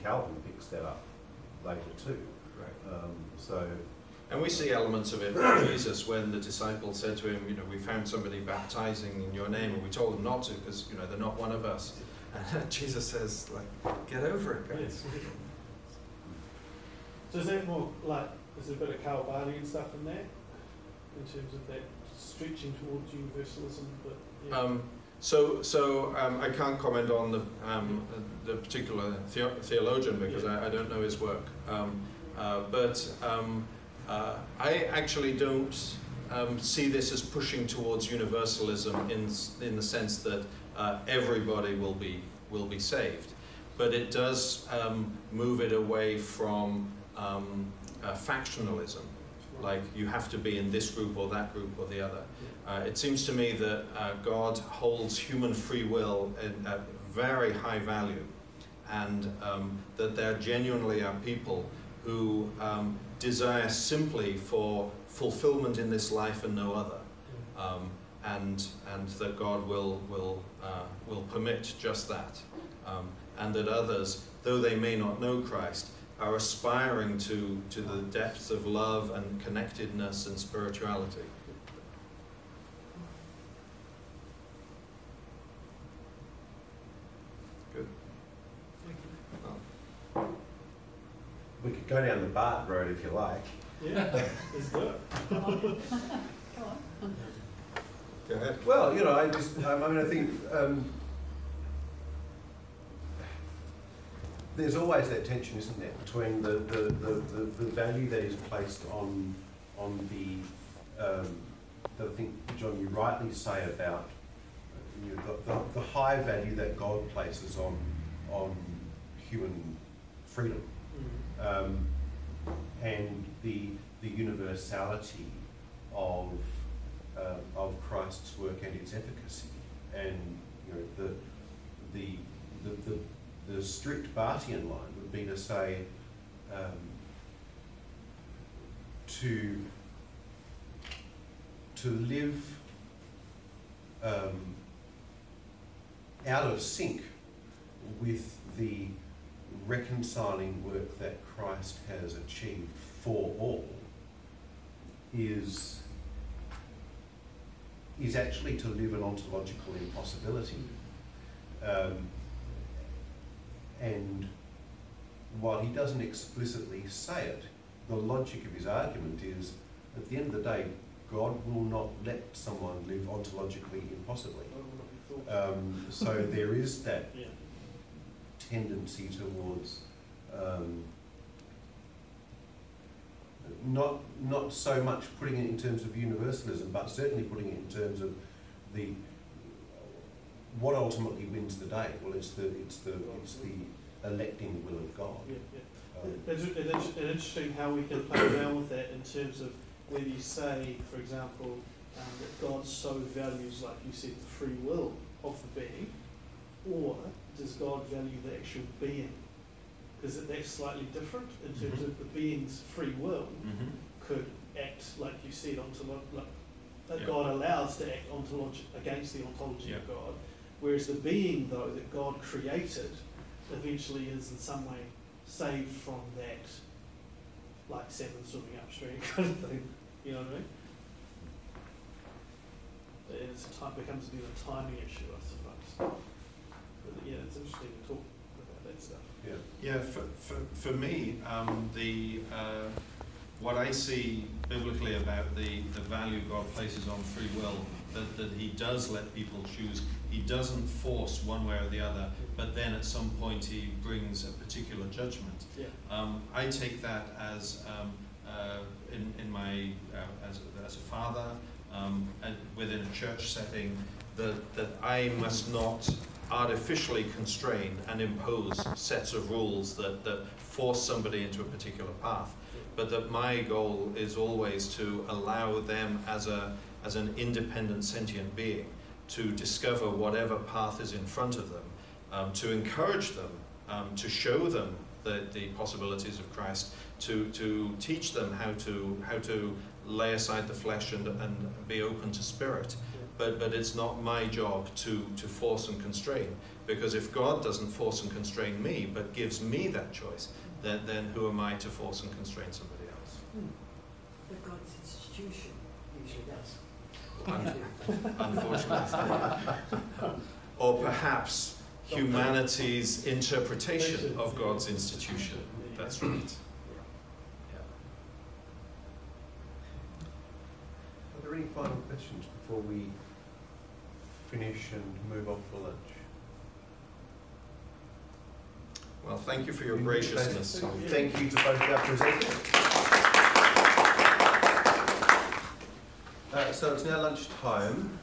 Calvin picks that up later too. Right. And we see elements of it with Jesus when the disciples said to him, you know, we found somebody baptizing in your name, and we told them not to because, you know, they're not one of us. And Jesus says, like, get over it, guys. Yes. So is that more like, is there a bit of Calvinian stuff in there? In terms of that stretching towards universalism? But, yeah. So I can't comment on the particular theologian because I don't know his work. But I actually don't see this as pushing towards universalism in the sense that everybody will be saved, but it does move it away from factionalism, like you have to be in this group or that group or the other. It seems to me that God holds human free will in a very high value, and that there genuinely are people who desire simply for fulfillment in this life and no other, and that God will permit just that, and that others, though they may not know Christ, are aspiring to the depths of love and connectedness and spirituality. Good. We could go down the Bart road if you like. Yeah, let's do it. Come on. Go ahead. Well, you know, I think there's always that tension, isn't there, between the value that is placed on the I think, John, you rightly say about the high value that God places on human freedom, and the universality of Christ's work and its efficacy, and you know the strict Bartian line would be to say to live out of sync with the reconciling work that Christ has achieved for all is actually to live an ontological impossibility. And while he doesn't explicitly say it, the logic of his argument is, at the end of the day, God will not let someone live ontologically impossibly. So there is that tendency towards not so much putting it in terms of universalism, but certainly putting it in terms of what ultimately wins the day. Well, it's the electing will of God. It's interesting how we can play around with that in terms of whether you say, for example, that God so values, like you said, the free will of the being, or does God value the actual being? Because that's slightly different in terms of the being's free will could act, like you said, that God allows to act against the ontology of God, whereas the being, though, that God created eventually is in some way saved from that, like salmon swimming upstream kind of thing. You know what I mean? And it becomes a bit of a timing issue, I suppose. But yeah, it's interesting to talk about that stuff. Yeah. For me, what I see biblically about the value God places on free will, that he does let people choose. He doesn't force one way or the other, but then at some point he brings a particular judgment. I take that as in my as a father and within a church setting, that I must not artificially constrain and impose sets of rules that force somebody into a particular path, but that my goal is always to allow them as an independent sentient being to discover whatever path is in front of them, to encourage them, to show them the possibilities of Christ, to teach them how to lay aside the flesh and be open to spirit, but it's not my job to force and constrain, because if God doesn't force and constrain me, but gives me that choice, then who am I to force and constrain somebody else? But God's institution usually does. Unfortunately. Or perhaps humanity's interpretation of God's institution. That's right. Are there any final questions before we finish and move off for lunch? Well, thank you for your graciousness. Thank you to both our presenters. So it's now lunchtime.